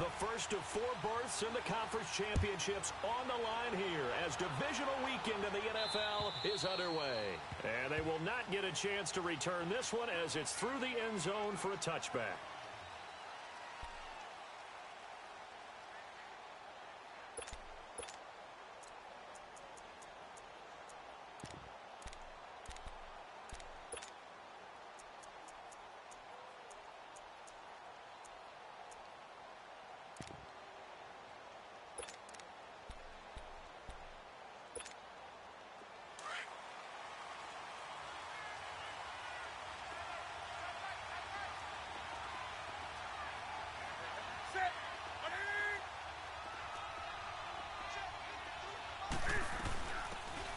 The first of 4 berths in the conference championships on the line here as divisional weekend in the NFL is underway. And they will not get a chance to return this one as it's through the end zone for a touchback.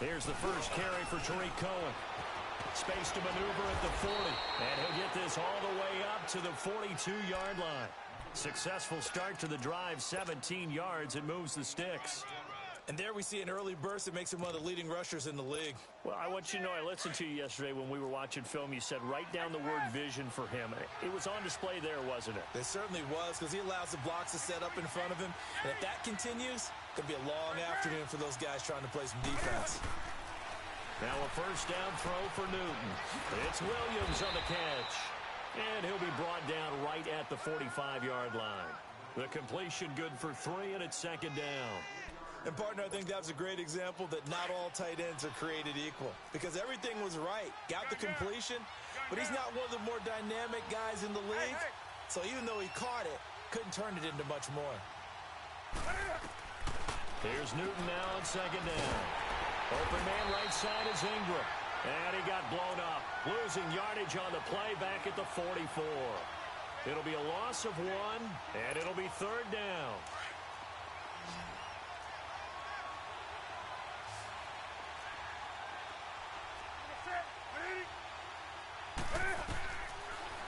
Here's the first carry for Tariq Cohen. Space to maneuver at the 40. And he'll get this all the way up to the 42-yard line. Successful start to the drive, 17 yards, and moves the sticks. And there we see an early burst that makes him one of the leading rushers in the league. Well, I want you to know, I listened to you yesterday when we were watching film. You said write down the word vision for him. It was on display there, wasn't it? It certainly was, because he allows the blocks to set up in front of him. And if that continues, it could be a long afternoon for those guys trying to play some defense. Now a first down throw for Newton. It's Williams on the catch. And he'll be brought down right at the 45-yard line. The completion good for 3, and it's second down. And, partner, I think that was a great example that not all tight ends are created equal. Because everything was right. Got the completion, but he's not one of the more dynamic guys in the league. So even though he caught it, couldn't turn it into much more. Here's Newton now on second down. Open man right side is Ingram. And he got blown up. Losing yardage on the play back at the 44. It'll be a loss of 1, and it'll be third down.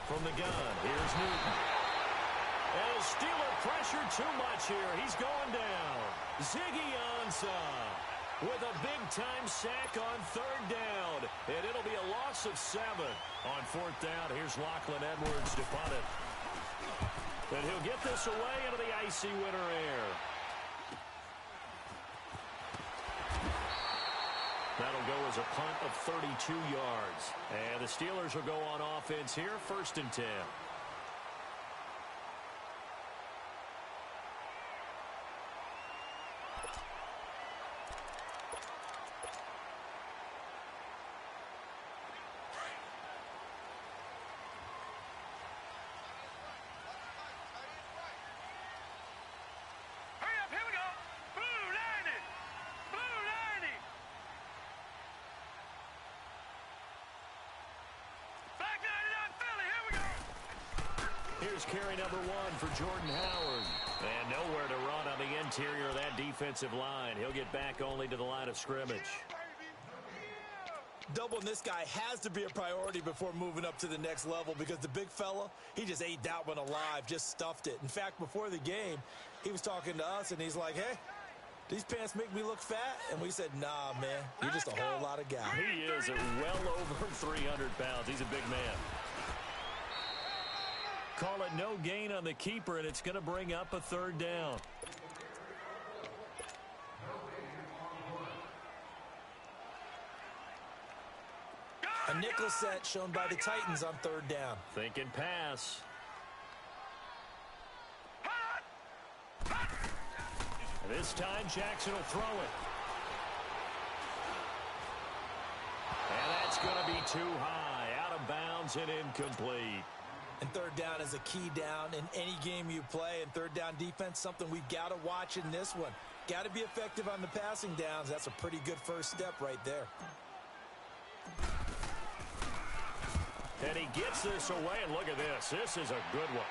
From the gun, here's Newton. And Steeler pressure too much here. He's going down. Ziggy Ansah with a big-time sack on third down. And it'll be a loss of 7. On fourth down, here's Lachlan Edwards to punt it. And he'll get this away into the icy winter air. That'll go as a punt of 32 yards. And the Steelers will go on offense here, 1st and 10. Here's carry number 1 for Jordan Howard. And nowhere to run on the interior of that defensive line. He'll get back only to the line of scrimmage. Doubling this guy has to be a priority before moving up to the next level, because the big fella, he just ate that one alive, just stuffed it. In fact, before the game, he was talking to us, and he's like, hey, these pants make me look fat? And we said, nah, man, you're just a whole lot of guy. He is at well over 300 pounds. He's a big man. Call it no gain on the keeper, and it's going to bring up a third down. A nickel set shown by the Titans on third down. Thinking pass. And this time, Jackson will throw it. And that's going to be too high. Out of bounds and incomplete. And third down is a key down in any game you play. And third down defense, something we've got to watch in this one. Got to be effective on the passing downs. That's a pretty good first step right there. And he gets this away, and look at this. This is a good one.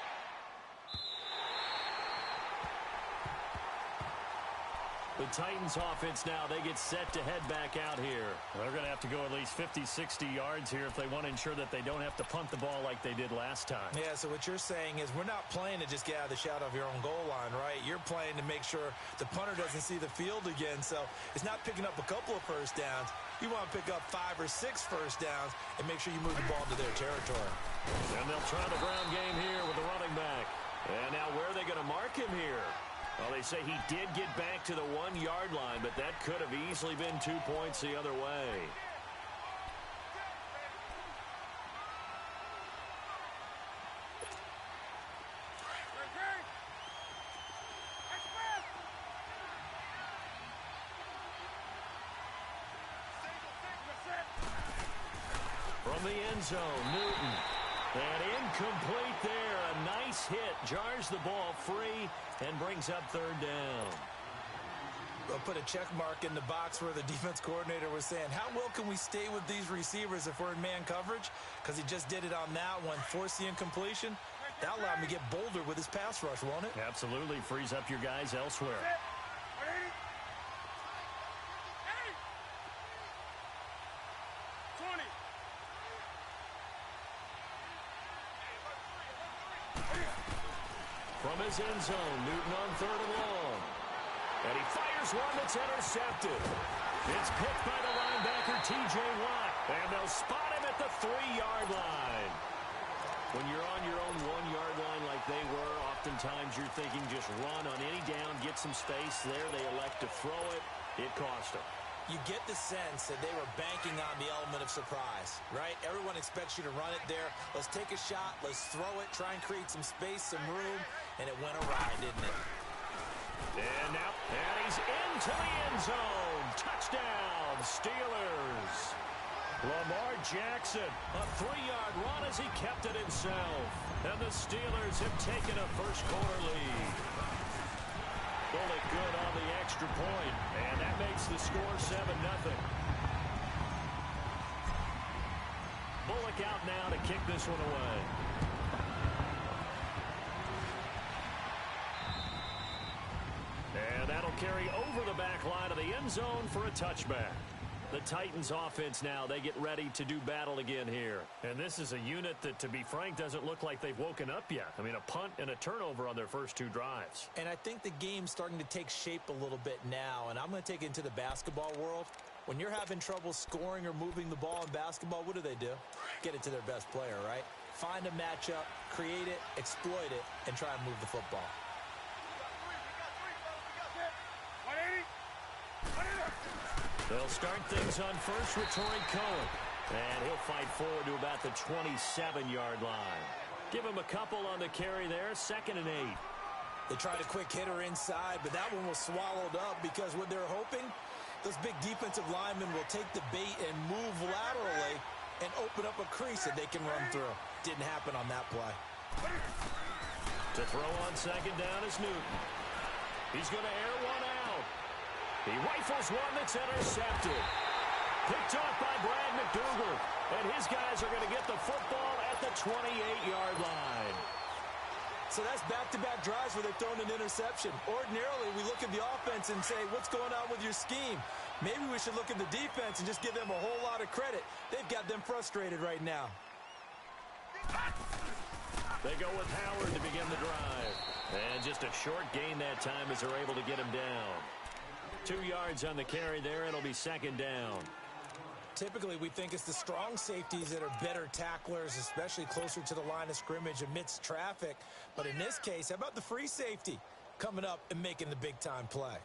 The Titans offense now, they get set to head back out here. They're going to have to go at least 50, 60 yards here if they want to ensure that they don't have to punt the ball like they did last time. Yeah, so what you're saying is we're not playing to just get out of the shadow of your own goal line, right? You're playing to make sure the punter doesn't see the field again. So it's not picking up a couple of first downs. You want to pick up 5 or 6 first downs and make sure you move the ball to their territory. And they'll try the ground game here with the running back. And now where are they going to mark him here? Well, they say he did get back to the 1-yard line, but that could have easily been 2 points the other way. From the end zone, Newton. And incomplete there. A nice hit. Jars the ball free and brings up third down. They'll put a check mark in the box where the defense coordinator was saying, how well can we stay with these receivers if we're in man coverage? Because he just did it on that one. Force the incompletion. That allowed him to get bolder with his pass rush, won't it? Absolutely. Frees up your guys elsewhere. From his end zone, Newton on third and long. And he fires one that's intercepted. It's picked by the linebacker, T.J. Watt. And they'll spot him at the 3-yard line. When you're on your own 1-yard line like they were, oftentimes you're thinking just run on any down, get some space. There they elect to throw it. It cost them. You get the sense that they were banking on the element of surprise, right? Everyone expects you to run it there. Let's take a shot. Let's throw it. Try and create some space, some room. And it went awry, didn't it? And now, and he's into the end zone. Touchdown, Steelers. Lamar Jackson, a 3-yard run as he kept it himself. And the Steelers have taken a first-quarter lead. Bullock good on the extra point, and that makes the score 7-0. Bullock out now to kick this one away. And that'll carry over the back line of the end zone for a touchback. The Titans offense now, they get ready to do battle again here. And this is a unit that, to be frank, doesn't look like they've woken up yet. I mean, a punt and a turnover on their first 2 drives. And I think the game's starting to take shape a little bit now. And I'm going to take it into the basketball world. When you're having trouble scoring or moving the ball in basketball, what do? Get it to their best player, right? Find a matchup, create it, exploit it, and try and move the football. They'll start things on first with Torrey Cohen. And he'll fight forward to about the 27-yard line. Give him a couple on the carry there, 2nd and 8. They tried a quick hitter inside, but that one was swallowed up because what they're hoping, those big defensive linemen will take the bait and move laterally and open up a crease that they can run through. Didn't happen on that play. To throw on 2nd down is Newton. He's going to air one out. He rifles one that's intercepted. Picked off by Brad McDougal. And his guys are going to get the football at the 28-yard line. So that's back-to-back drives where they've thrown an interception. Ordinarily, we look at the offense and say, what's going on with your scheme? Maybe we should look at the defense and just give them a whole lot of credit. They've got them frustrated right now. They go with Howard to begin the drive. And just a short gain that time as they're able to get him down. 2 yards on the carry there. It'll be 2nd down. Typically, we think it's the strong safeties that are better tacklers, especially closer to the line of scrimmage amidst traffic. But in this case, how about the free safety coming up and making the big-time play?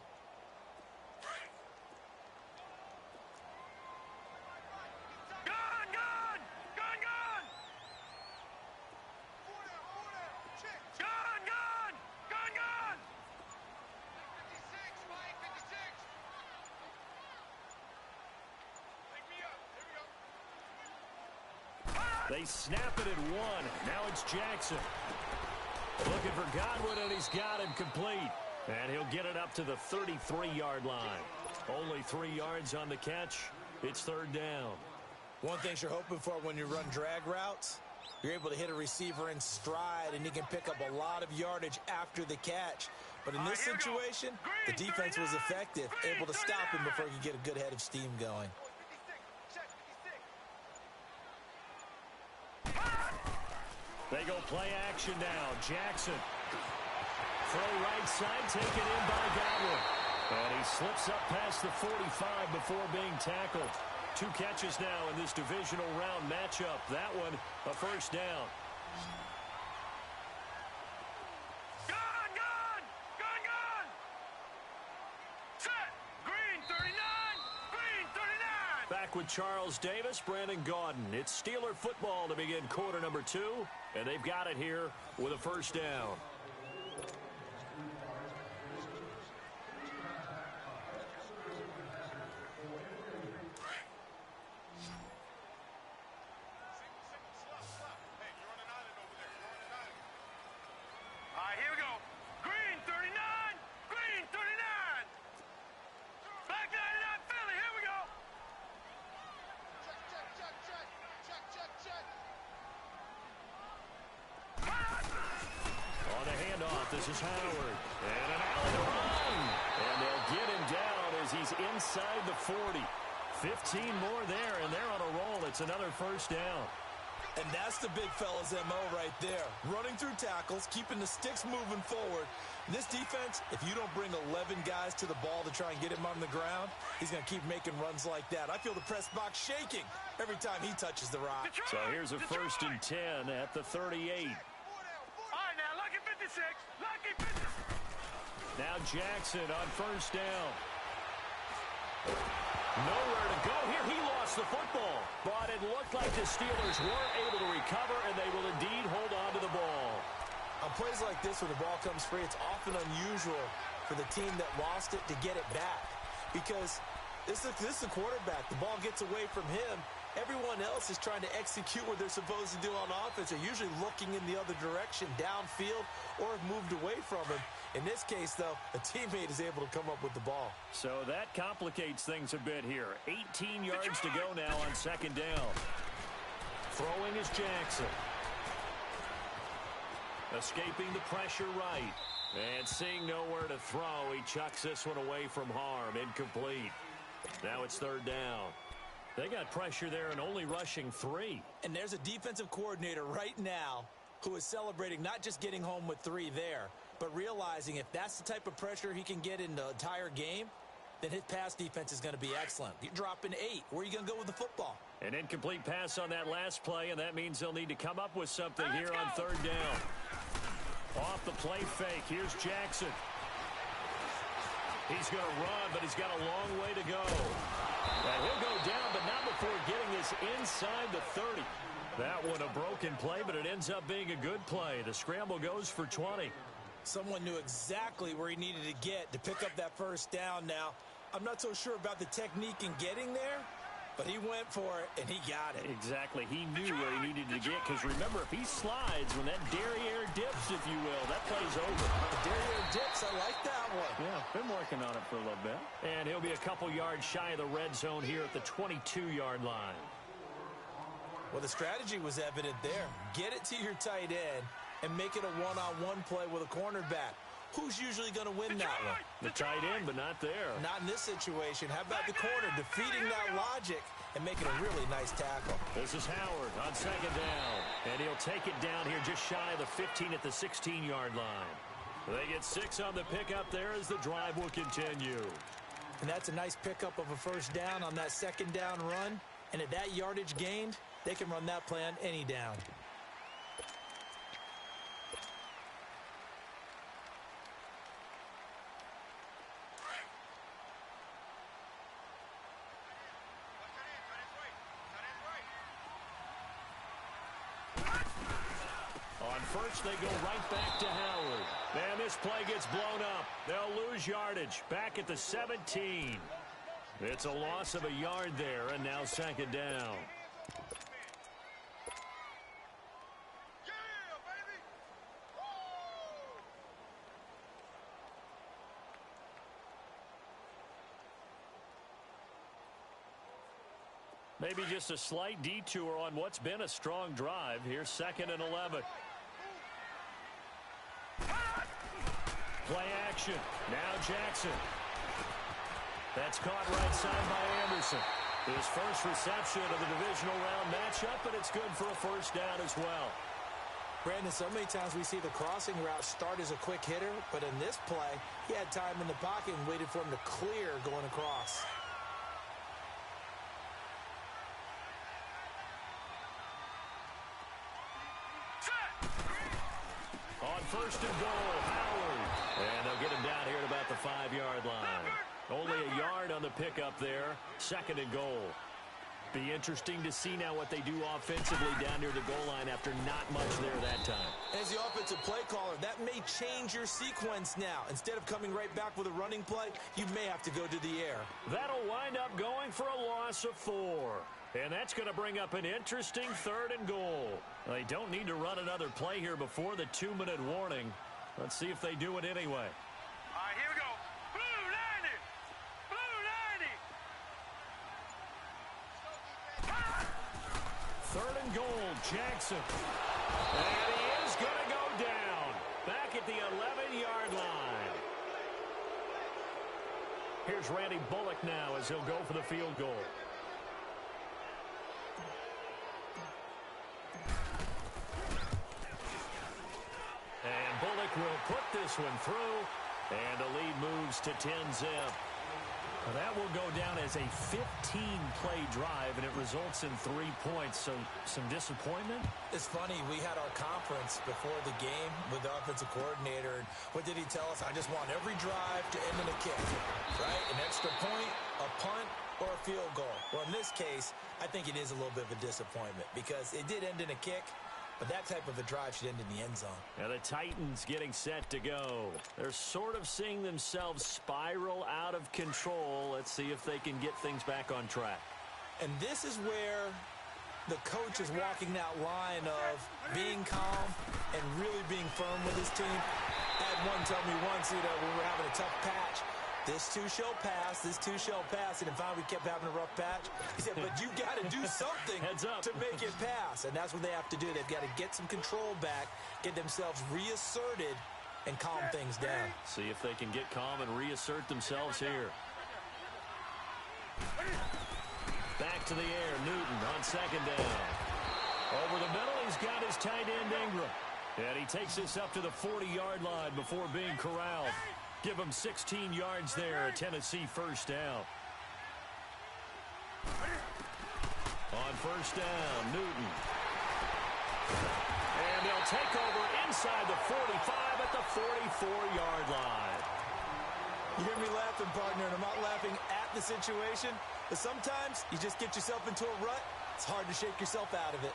They snap it at 1. Now it's Jackson. Looking for Godwin, and he's got him complete. And he'll get it up to the 33-yard line. Only 3 yards on the catch. It's 3rd down. One thing you're hoping for when you run drag routes, you're able to hit a receiver in stride, and he can pick up a lot of yardage after the catch. But in this situation, the defense was effective, able to stop him before he could get a good head of steam going. They go play action now. Jackson. Throw right side, taken in by Godwin. And he slips up past the 45 before being tackled. 2 catches now in this divisional round matchup. That one, a 1st down. back with Charles Davis, Brandon Gaudin. It's Steeler football to begin quarter number 2, and they've got it here with a first down. This is Howard, and an alley to run, and they'll get him down as he's inside the 40. 15 more there, and they're on a roll. It's another first down. And that's the big fella's MO right there. Running through tackles, keeping the sticks moving forward. And this defense, if you don't bring 11 guys to the ball to try and get him on the ground, he's going to keep making runs like that. I feel the press box shaking every time he touches the rock. So here's a first and 10 at the 38. Now Jackson on first down. Nowhere to go here. He lost the football. But it looked like the Steelers weren't able to recover, and they will indeed hold on to the ball. On plays like this, when the ball comes free, it's often unusual for the team that lost it to get it back. Because this is the quarterback. The ball gets away from him. Everyone else is trying to execute what they're supposed to do on offense. They're usually looking in the other direction, downfield, or have moved away from him. In this case, though, a teammate is able to come up with the ball. So that complicates things a bit here. 18 yards to go now on second down. Throwing is Jackson. Escaping the pressure right. And seeing nowhere to throw, he chucks this one away from harm. Incomplete. Now it's third down. They got pressure there and only rushing 3. And there's a defensive coordinator right now who is celebrating not just getting home with 3 there, but realizing if that's the type of pressure he can get in the entire game, then his pass defense is going to be excellent. You're dropping 8. Where are you going to go with the football? An incomplete pass on that last play, and that means they'll need to come up with something here on third down. Off the play fake, here's Jackson. He's going to run, but he's got a long way to go. And he'll go down, but not before getting this inside the 30. That one a broken play, but it ends up being a good play. The scramble goes for 20. Someone knew exactly where he needed to get to pick up that first down now. I'm not so sure about the technique in getting there, but he went for it, and he got it. Exactly. He knew where he needed to get, because remember, if he slides, when that derriere dips, if you will, that play's over. The derriere dips, I like that one. Yeah, been working on it for a little bit. And he'll be a couple yards shy of the red zone here at the 22-yard line. Well, the strategy was evident there. Get it to your tight end and make it a one-on-one play with a cornerback. Who's usually going to win that one? The tight end, but not there. Not in this situation. How about the corner defeating that logic and making a really nice tackle? This is Howard on second down. And he'll take it down here just shy of the 15 at the 16-yard line. They get 6 on the pickup there as the drive will continue. And that's a nice pickup of a first down on that second down run. And at that yardage gained, they can run that play on any down. First, they go right back to Howard. And this play gets blown up. They'll lose yardage back at the 17. It's a loss of a yard there, and now second down. Maybe just a slight detour on what's been a strong drive. Here's second and 11. Play action. Now Jackson. That's caught right side by Anderson. His first reception of the divisional round matchup, and it's good for a first down as well. Brandon, so many times we see the crossing route start as a quick hitter, but in this play, he had time in the pocket and waited for him to clear going across. On first and goal, Howard. And they'll get him down here at about the 5-yard line. Only a yard on the pickup there. Second and goal. Be interesting to see now what they do offensively down near the goal line after not much there that time. As the offensive play caller, that may change your sequence now. Instead of coming right back with a running play, you may have to go to the air. That'll wind up going for a loss of 4. And that's going to bring up an interesting 3rd and goal. They don't need to run another play here before the 2-minute warning. Let's see if they do it anyway. All right, here we go. Blue 90! Blue 90! 3rd and goal, Jackson. And he is going to go down. Back at the 11-yard line. Here's Randy Bullock now as he'll go for the field goal. And Bullock will put this one through. And the lead moves to 10-zip. That will go down as a 15-play drive, and it results in 3 points. So some disappointment? It's funny, we had our conference before the game with the offensive coordinator. And what did he tell us? I just want every drive to end in a kick, right? An extra point, a punt, or a field goal. Well, in this case, I think it is a little bit of a disappointment because it did end in a kick. But that type of a drive should end in the end zone. Now the Titans getting set to go. They're sort of seeing themselves spiral out of control. Let's see if they can get things back on track. And this is where the coach is walking that line of being calm and really being firm with his team. I had one tell me once, we were having a tough patch. This too shall pass, this too shall pass, and then finally we kept having a rough patch. He said, but you got to do something Heads up. to make it pass, and that's what they have to do. They've got to get some control back, get themselves reasserted, and calm things down. See if they can get calm and reassert themselves here. Back to the air, Newton on 2nd down. Over the middle, he's got his tight end Ingram. And he takes this up to the 40-yard line before being corralled. Give him 16 yards there, a Tennessee 1st down. On 1st down, Newton. And they'll take over inside the 45 at the 44-yard line. You hear me laughing, partner, and I'm not laughing at the situation, but sometimes you just get yourself into a rut. It's hard to shake yourself out of it.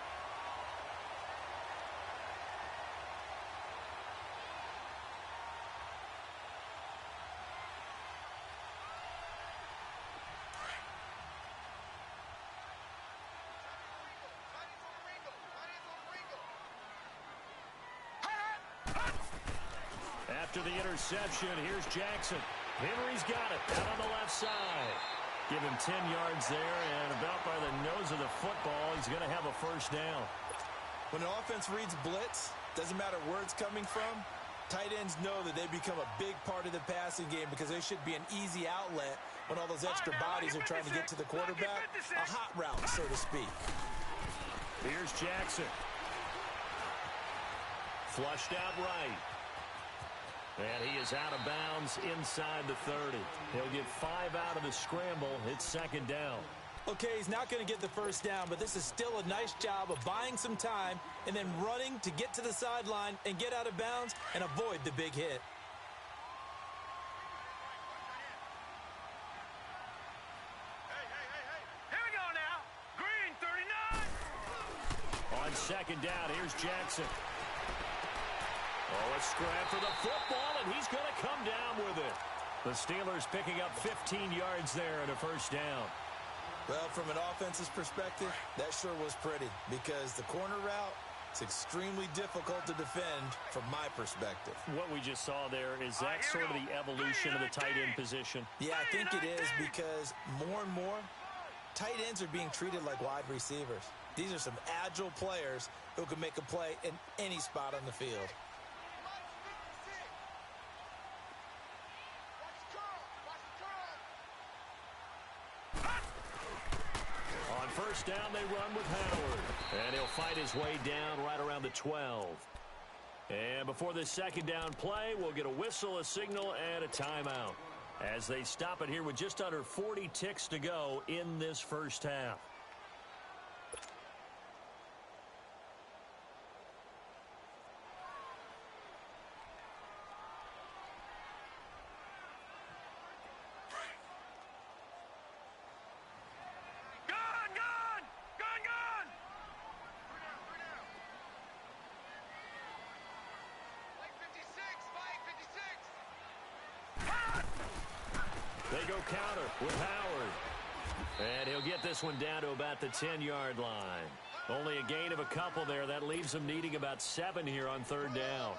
After the interception, here's Jackson. Henry's got it out on the left side. Give him 10 yards there, and about by the nose of the football, he's going to have a 1st down. When an offense reads blitz, doesn't matter where it's coming from, tight ends know that they become a big part of the passing game because they should be an easy outlet when all those extra bodies are trying to get to the quarterback. A hot route, so to speak. Here's Jackson. Flushed out right. And he is out of bounds inside the 30. He'll get 5 out of the scramble. It's 2nd down. Okay, he's not going to get the 1st down, but this is still a nice job of buying some time and then running to get to the sideline and get out of bounds and avoid the big hit. Hey. Here we go now. Green 39. On 2nd down, here's Jackson. Oh, a scrap for the football, and he's going to come down with it. The Steelers picking up 15 yards there and a 1st down. Well, from an offense's perspective, that sure was pretty because the corner route is extremely difficult to defend from my perspective. What we just saw there, is that sort of the evolution of the tight end position? Yeah, I think it is because more and more, tight ends are being treated like wide receivers. These are some agile players who can make a play in any spot on the field. On 1st down, they run with Howard. And he'll fight his way down right around the 12. And before this 2nd down play, we'll get a whistle, a signal, and a timeout as they stop it here with just under 40 ticks to go in this 1st half. Good. go counter with Howard. And he'll get this one down to about the 10-yard line. Only a gain of a couple there. That leaves them needing about 7 here on third down.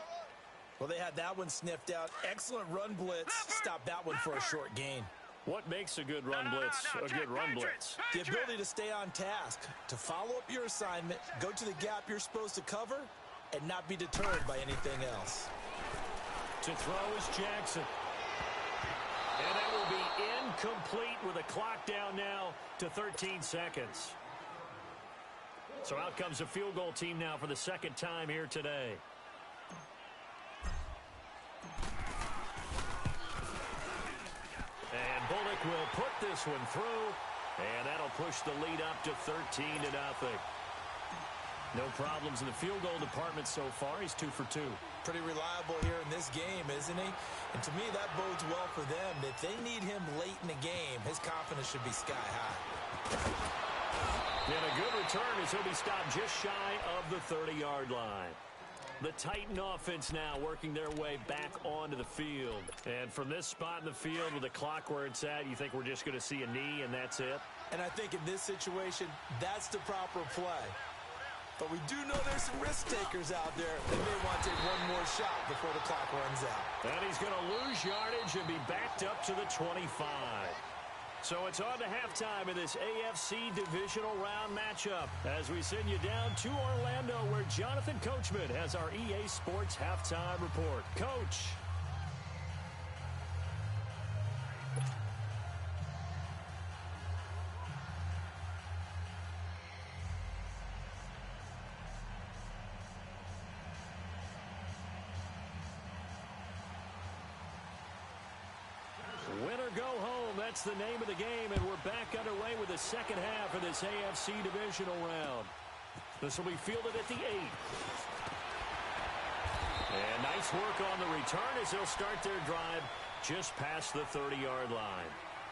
Well, they had that one sniffed out. Excellent run blitz. Stop that one for a short gain. What makes a good run blitz a good run blitz? The ability to stay on task, to follow up your assignment, go to the gap you're supposed to cover, and not be deterred by anything else. To throw is Jackson. And that will be incomplete with a clock down now to 13 seconds. So out comes the field goal team now for the second time here today. And Bullock will put this one through, and that'll push the lead up to 13-0. No problems in the field goal department so far. He's 2 for 2. Pretty reliable here in this game, isn't he? And to me, that bodes well for them. If they need him late in the game, his confidence should be sky high. And a good return as he'll be stopped just shy of the 30-yard line. The Titan offense now working their way back onto the field. And from this spot in the field with the clock where it's at, you think we're just going to see a knee and that's it? And I think in this situation, that's the proper play. But we do know there's some risk takers out there that may want to take one more shot before the clock runs out. And he's going to lose yardage and be backed up to the 25. So it's on to halftime in this AFC divisional round matchup as we send you down to Orlando where Jonathan Coachman has our EA Sports halftime report. Coach. Win or go home, that's the name of the game, and we're back underway with the second half of this AFC divisional round. This will be fielded at the 8. And nice work on the return as they'll start their drive just past the 30-yard line.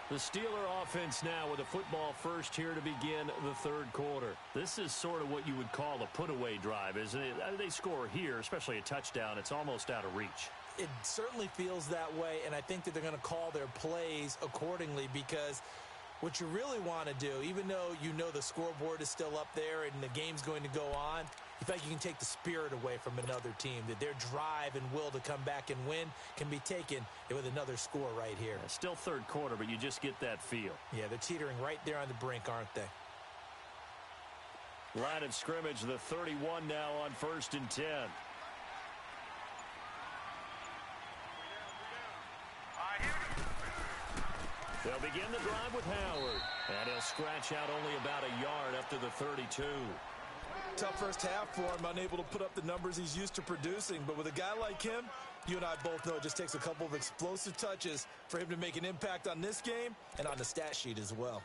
The Steeler offense now with a football first here to begin the third quarter. This is sort of what you would call a put-away drive, isn't it? They score here, especially a touchdown. It's almost out of reach. It certainly feels that way, and I think that they're going to call their plays accordingly because what you really want to do, even though you know the scoreboard is still up there and the game's going to go on, you feel like you can take the spirit away from another team, that their drive and will to come back and win can be taken with another score right here. Yeah, still third quarter, but you just get that feel. Yeah, they're teetering right there on the brink, aren't they? Line of scrimmage, the 31 now on 1st and 10. They'll begin the drive with Howard. And he'll scratch out only about a yard up to the 32. Tough first half for him, unable to put up the numbers he's used to producing. But with a guy like him, you and I both know it just takes a couple of explosive touches for him to make an impact on this game and on the stat sheet as well.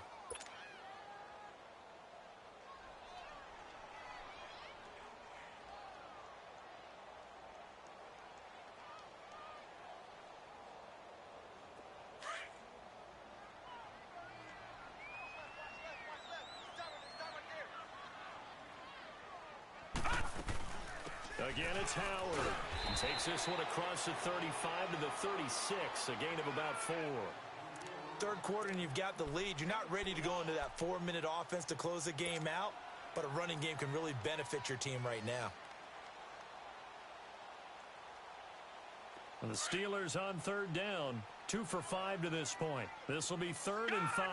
Again, it's Howard. He takes this one across the 35 to the 36, a gain of about 4. Third quarter and you've got the lead. You're not ready to go into that 4-minute offense to close the game out, but a running game can really benefit your team right now. And the Steelers on third down, 2 for 5 to this point. This will be 3rd and 5.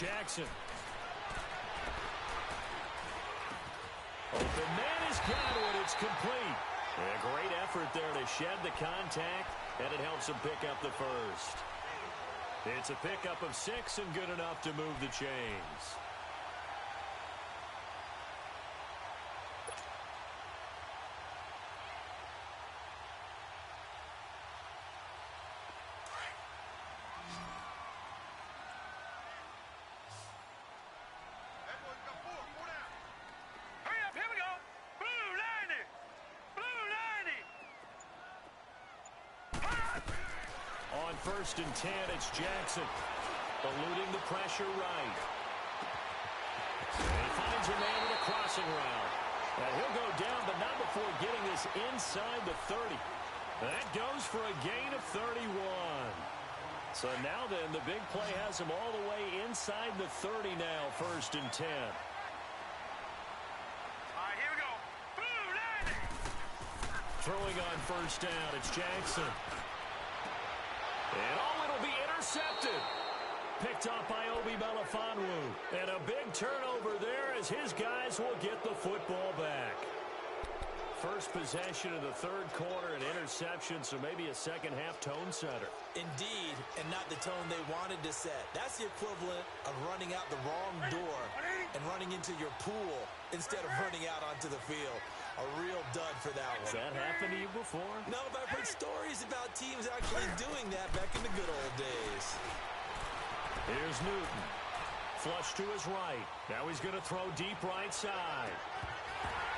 Jackson. Open man has got it. It's complete. A great effort there to shed the contact, and it helps him pick up the first. It's a pickup of 6 and good enough to move the chains. On 1st and 10, it's Jackson, eluding the pressure right. And he finds a man with a crossing route. And he'll go down, but not before getting this inside the 30. That goes for a gain of 31. So now then, the big play has him all the way inside the 30 now, 1st and 10. All right, here we go. Boom, landing. Throwing on 1st down, it's Jackson. And it'll be intercepted. Picked off by Obi Melifonwu. And a big turnover there as his guys will get the football back. First possession of the 3rd quarter, an interception, so maybe a second-half tone setter. Indeed, and not the tone they wanted to set. That's the equivalent of running out the wrong door and running into your pool instead of running out onto the field. A real dud for that one. Has that happened to you before? No, but I've heard stories about teams actually doing that back in the good old days. Here's Newton. Flush to his right. Now he's going to throw deep right side.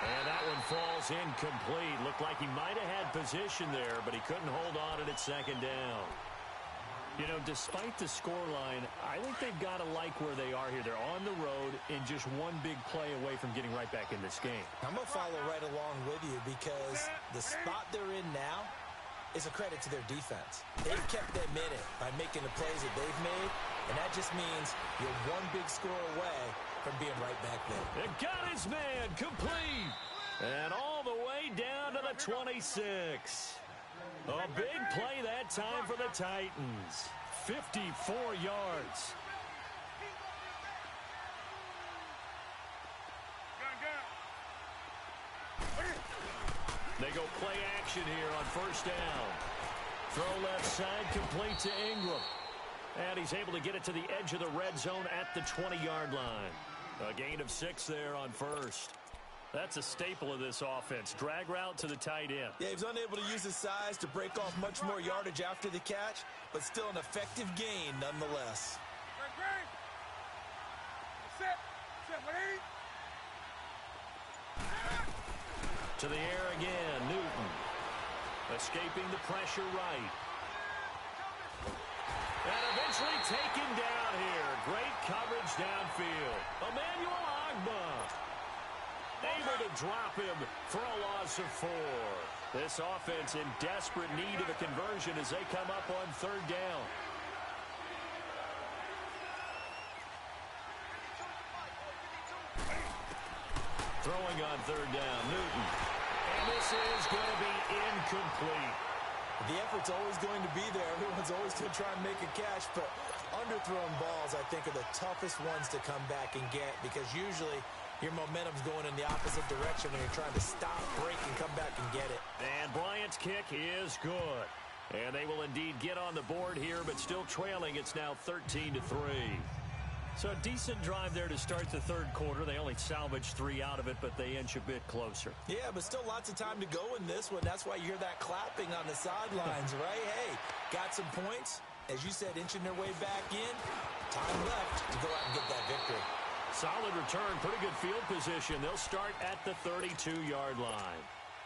And that one falls incomplete. Looked like he might have had position there, but he couldn't hold on at 2nd down. You know, despite the scoreline, I think they've got to like where they are here. They're on the road and just one big play away from getting right back in this game. I'm going to follow right along with you because the spot they're in now is a credit to their defense. They've kept them in it by making the plays that they've made, and that just means you're one big score away from being right back there. It got his man complete. And all the way down to the 26. A big play that time for the Titans. 54 yards. They go play action here on 1st down. Throw left side complete to Ingram. And he's able to get it to the edge of the red zone at the 20-yard line. A gain of 6 there on 1st. That's a staple of this offense. Drag route to the tight end. Yeah, he's unable to use his size to break off much more yardage after the catch, but still an effective gain nonetheless. To the air again, Newton. Escaping the pressure right. And eventually taken down here. Great coverage downfield. Emmanuel Agba. Able to drop him for a loss of 4. This offense in desperate need of a conversion as they come up on 3rd down. Throwing on 3rd down, Newton. And this is going to be incomplete. The effort's always going to be there. Everyone's always going to try and make a catch, but underthrown balls, I think, are the toughest ones to come back and get because usually your momentum's going in the opposite direction when you're trying to stop, break, and come back and get it. And Bryant's kick is good. And they will indeed get on the board here, but still trailing. It's now 13-3. So a decent drive there to start the 3rd quarter. They only salvaged 3 out of it, but they inch a bit closer. Yeah, but still lots of time to go in this one. That's why you hear that clapping on the sidelines, right? Hey, got some points. As you said, inching their way back in. Time left to go out and get that victory. Solid return, pretty good field position. They'll start at the 32-yard line.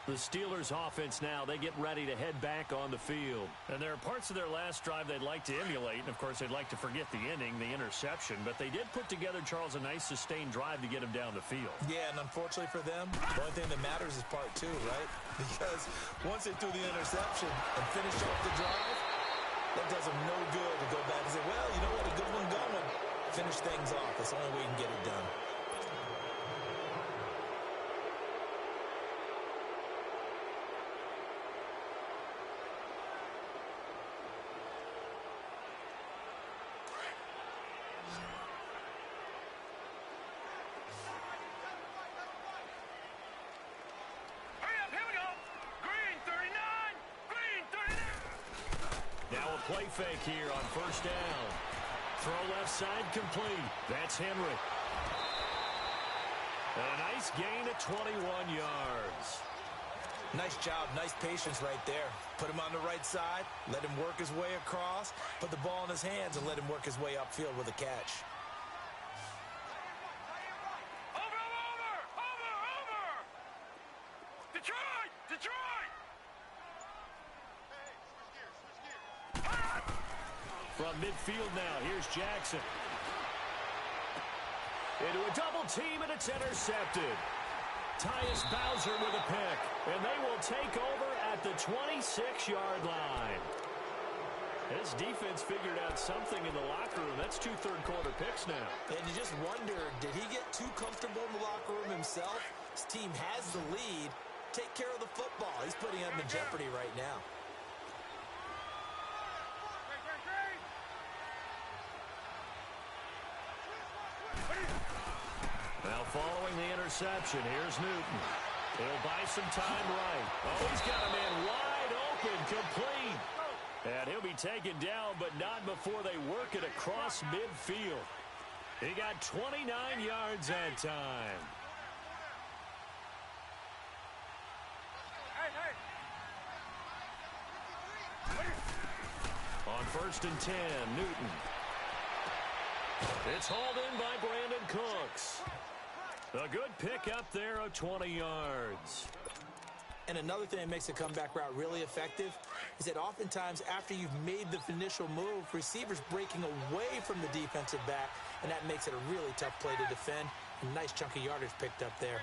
The Steelers offense now, they get ready to head back on the field. And there are parts of their last drive they'd like to emulate. And, of course, they'd like to forget the inning, the interception. But they did put together, Charles, a nice sustained drive to get him down the field. Yeah, and unfortunately for them, the only thing that matters is part 2, right? Because once they threw the interception and finished off the drive, that does them no good to go back and say, well, you know what, a good one going. Finish things off. That's the only way you can get it done. Play fake here on 1st down. Throw left side complete. That's Henry. And a nice gain of 21 yards. Nice job. Nice patience right there. Put him on the right side. Let him work his way across. Put the ball in his hands and let him work his way upfield with a catch. Over! Detroit! From midfield now, here's Jackson. Into a double team, and it's intercepted. Tyus Bowser with a pick, and they will take over at the 26-yard line. His defense figured out something in the locker room. That's 2 third-quarter picks now. And you just wonder, did he get too comfortable in the locker room himself? His team has the lead. Take care of the football. He's putting them in jeopardy right now. Now following the interception, here's Newton. He'll buy some time right. Oh, he's got a man wide open, complete. And he'll be taken down, but not before they work it across midfield. He got 29 yards that time. On 1st and 10, Newton. It's hauled in by Brandon Cooks. A good pick up there of 20 yards. And another thing that makes a comeback route really effective is that oftentimes after you've made the initial move, receivers breaking away from the defensive back, and that makes it a really tough play to defend. A nice chunk of yardage picked up there.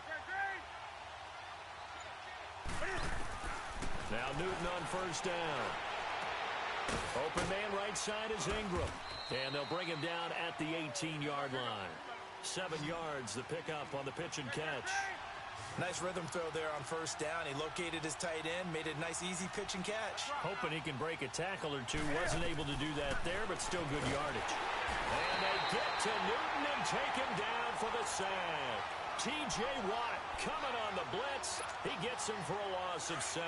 Now Newton on 1st down. Open man right side is Ingram. And they'll bring him down at the 18-yard line. 7 yards, the pickup on the pitch and catch. Nice rhythm throw there on 1st down. He located his tight end, made a nice easy pitch and catch. Hoping he can break a tackle or two. Wasn't able to do that there, but still good yardage. And they get to Newton and take him down for the sack. T.J. Watt coming on the blitz. He gets him for a loss of 7.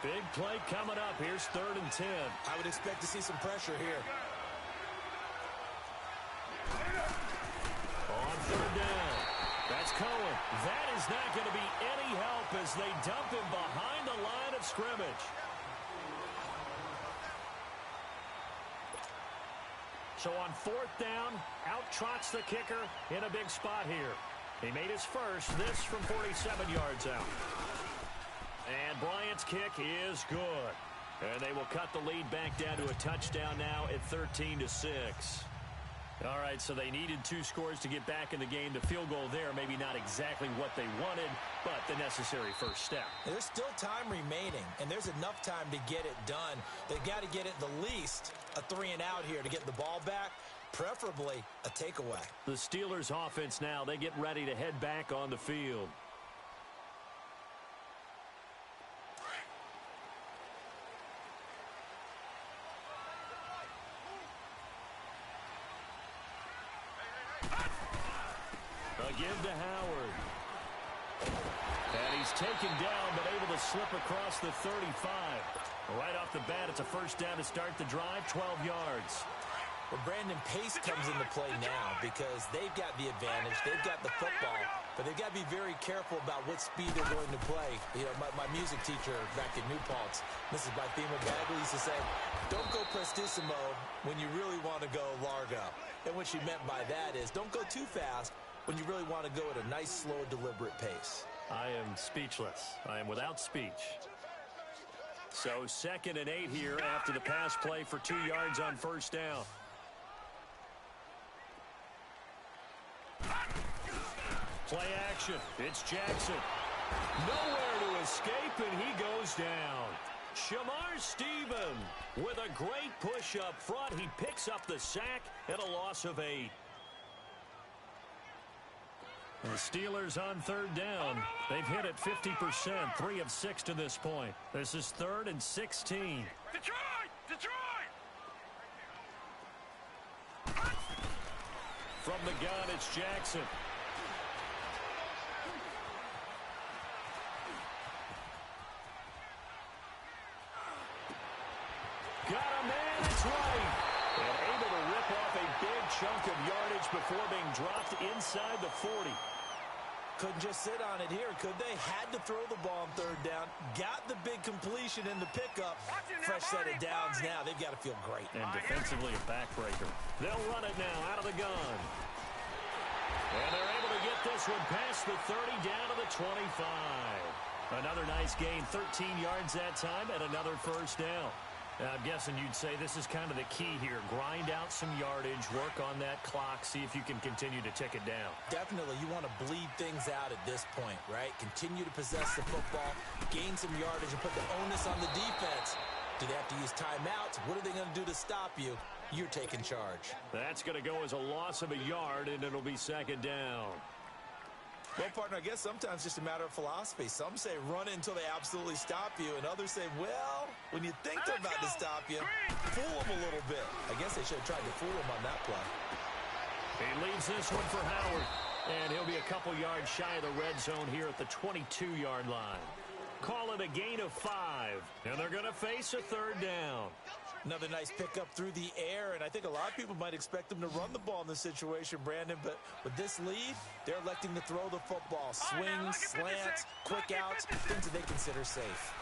Big play coming up. Here's 3rd and 10. I would expect to see some pressure here. On 3rd down. That's Cohen. That is not going to be any help as they dump him behind the line of scrimmage. So on 4th down, out trots the kicker in a big spot here. He made his first, this from 47 yards out. And Bryant's kick is good. And they will cut the lead back down to a touchdown now at 13-6. All right, so they needed 2 scores to get back in the game. The field goal there, maybe not exactly what they wanted, but the necessary first step. There's still time remaining, and there's enough time to get it done. They've got to get it the least a 3 and out here to get the ball back, preferably a takeaway. The Steelers offense now, they get ready to head back on the field. Give to Howard. And he's taken down, but able to slip across the 35. Right off the bat, it's a 1st down to start the drive, 12 yards. Well, Brandon, pace comes into play now because they've got the advantage. They've got the football, but they've got to be very careful about what speed they're going to play. You know, my music teacher back in New Paltz, Mrs. Bythema Bagley, used to say, don't go prestissimo when you really want to go largo. And what she meant by that is don't go too fast when you really want to go at a nice, slow, deliberate pace. I am speechless. I am without speech. So 2nd and 8 here after the pass play for 2 yards on 1st down. Play action. It's Jackson. Nowhere to escape, and he goes down. Shamar Stephen with a great push up front. He picks up the sack and a loss of 8. The Steelers on 3rd down. They've hit it 50%, 3 of 6 to this point. This is 3rd and 16. Detroit! From the gun, it's Jackson. Got a man, it's right. And able to rip off a big chunk of yardage before being dropped inside the 40. Couldn't just sit on it here, could they? Had to throw the ball on 3rd down. Got the big completion in the pickup. Fresh set of downs now. They've got to feel great. And defensively a backbreaker. They'll run it now out of the gun. And they're able to get this one past the 30 down to the 25. Another nice gain, 13 yards that time, and another 1st down. I'm guessing you'd say this is kind of the key here. Grind out some yardage, work on that clock, see if you can continue to tick it down. Definitely, you want to bleed things out at this point, right? Continue to possess the football, gain some yardage, and put the onus on the defense. Do they have to use timeouts? What are they going to do to stop you? You're taking charge. That's going to go as a loss of a yard, and it'll be second down. Well, partner, I guess sometimes it's just a matter of philosophy. Some say run until they absolutely stop you, and others say, well, when you think they're about to stop you, fool them a little bit. I guess they should have tried to fool them on that play. He leaves this one for Howard, and he'll be a couple yards shy of the red zone here at the 22-yard line. Call it a gain of 5, and they're going to face a third down. Another nice pickup through the air, and I think a lot of people might expect them to run the ball in this situation, Brandon, but with this lead, they're electing to throw the football. Swings, slants, quick outs, things that they consider safe.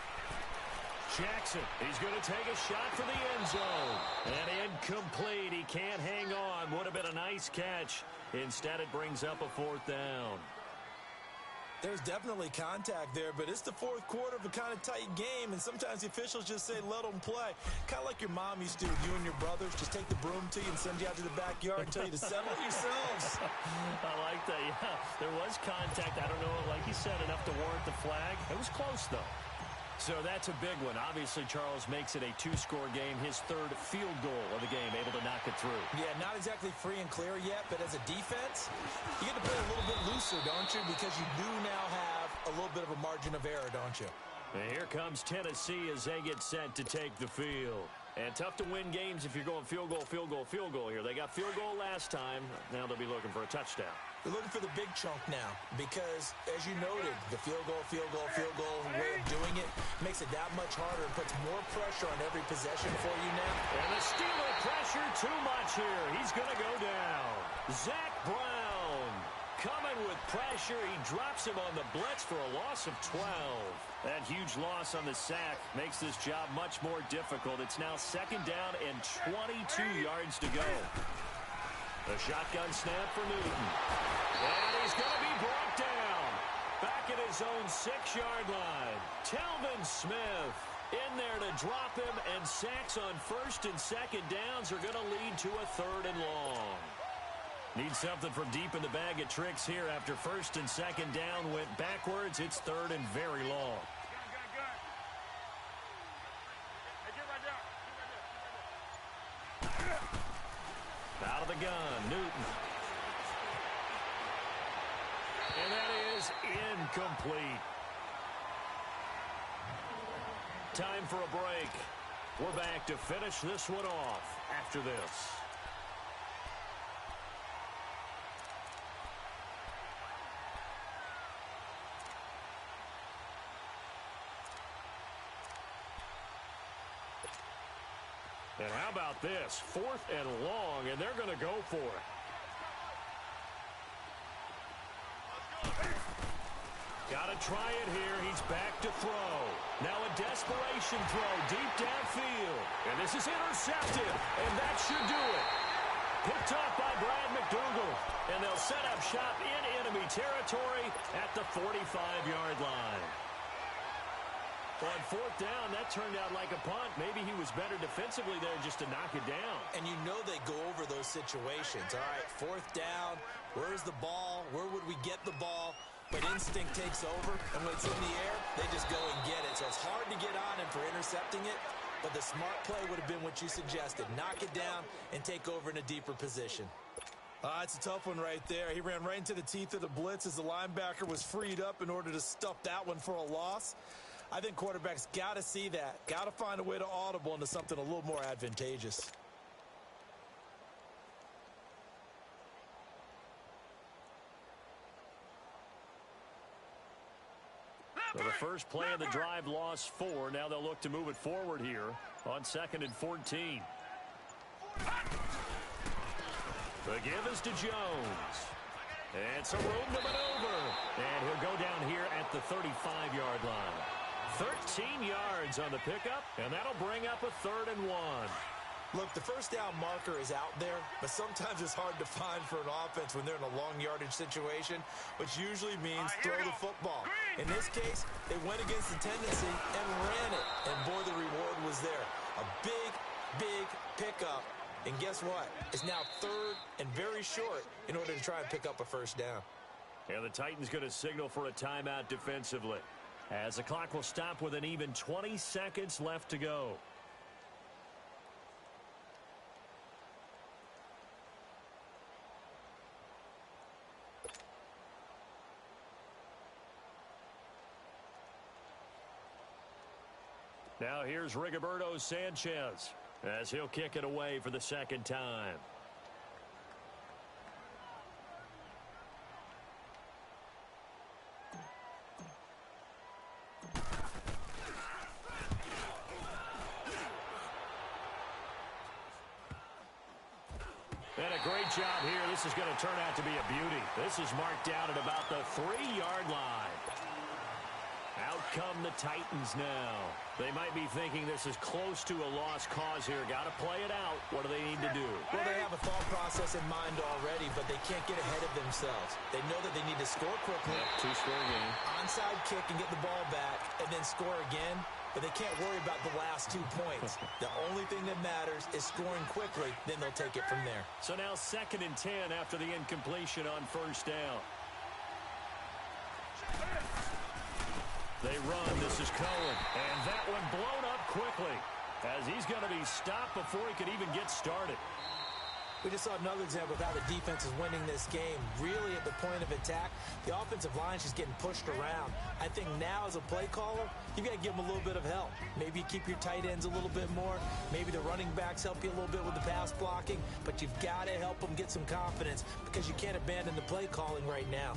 Jackson, he's going to take a shot for the end zone. And incomplete. He can't hang on. Would have been a nice catch. Instead, it brings up a fourth down. There's definitely contact there, but it's the fourth quarter of a kind of tight game, and sometimes the officials just say, let them play. Kind of like your mom used to with you and your brothers. Just take the broom to you and send you out to the backyard and tell you to settle yourselves. I like that, yeah. There was contact. I don't know, like you said, enough to warrant the flag. It was close, though. So that's a big one. Obviously, Charles makes it a 2-score game. His third field goal of the game, able to knock it through. Yeah, not exactly free and clear yet, but as a defense, you get to play a little bit looser, don't you? Because you do now have a little bit of a margin of error, don't you? And here comes Tennessee as they get set to take the field. And tough to win games if you're going field goal, field goal, field goal here. They got field goal last time. Now they'll be looking for a touchdown. They're looking for the big chunk now because, as you noted, the field goal way of doing it makes it that much harder and puts more pressure on every possession for you now. And the Steeler pressure too much here. He's going to go down. Zach Brown coming with pressure. He drops him on the blitz for a loss of 12. That huge loss on the sack makes this job much more difficult. It's now second down and 22 yards to go. A shotgun snap for Newton. And he's going to be brought down. Back at his own 6-yard line. Telvin Smith in there to drop him, and sacks on first and second downs are going to lead to a third and long. Need something from deep in the bag of tricks here after first and second down went backwards. It's third and very long. Out of the gun, Newton. And that is incomplete. Time for a break. We're back to finish this one off after this. And how about this? 4th and long, and they're going to go for it. Got to try it here. He's back to throw. Now a desperation throw deep downfield. And this is intercepted, and that should do it. Picked off by Brad McDougal. And they'll set up shop in enemy territory at the 45-yard line. On 4th down, that turned out like a punt. Maybe he was better defensively there just to knock it down. And you know they go over those situations. All right, 4th down, where's the ball? Where would we get the ball? But instinct takes over, and when it's in the air, they just go and get it. So it's hard to get on him for intercepting it, but the smart play would have been what you suggested. Knock it down and take over in a deeper position. It's a tough one right there. He ran right into the teeth of the blitz as the linebacker was freed up in order to stuff that one for a loss. I think quarterbacks got to see that. Got to find a way to audible into something a little more advantageous. So the first play of the drive lost 4. Now they'll look to move it forward here on 2nd and 14. The give is to Jones. It's a room to maneuver. And he'll go down here at the 35-yard line. 13 yards on the pickup, and that'll bring up a 3rd and 1. Look, the first down marker is out there, but sometimes it's hard to find for an offense when they're in a long yardage situation, which usually means throw the football. In this case, they went against the tendency and ran it, and boy, the reward was there. A big pickup. And guess what? It's now third and very short in order to try and pick up a first down. And the Titans going to signal for a timeout defensively, as the clock will stop with an even 20 seconds left to go. Now here's Rigoberto Sanchez as he'll kick it away for the second time. And a great job here. This is going to turn out to be a beauty. This is marked down at about the 3-yard line. Out come the Titans now. They might be thinking this is close to a lost cause here. Got to play it out. What do they need to do? Well, they have a thought process in mind already, but they can't get ahead of themselves. They know that they need to score quickly. Two-score game. Onside kick and get the ball back, and then score again. But they can't worry about the last 2 points. The only thing that matters is scoring quickly. Then they'll take it from there. So now 2nd and 10 after the incompletion on first down. They run. This is Cohen. And that one blown up quickly as he's going to be stopped before he could even get started. We just saw another example of how the defense is winning this game. Really at the point of attack, the offensive line is just getting pushed around. I think now as a play caller, you've got to give them a little bit of help. Maybe you keep your tight ends a little bit more. Maybe the running backs help you a little bit with the pass blocking. But you've got to help them get some confidence because you can't abandon the play calling right now.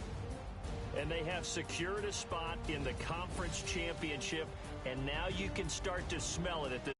And they have secured a spot in the conference championship, and now you can start to smell it at this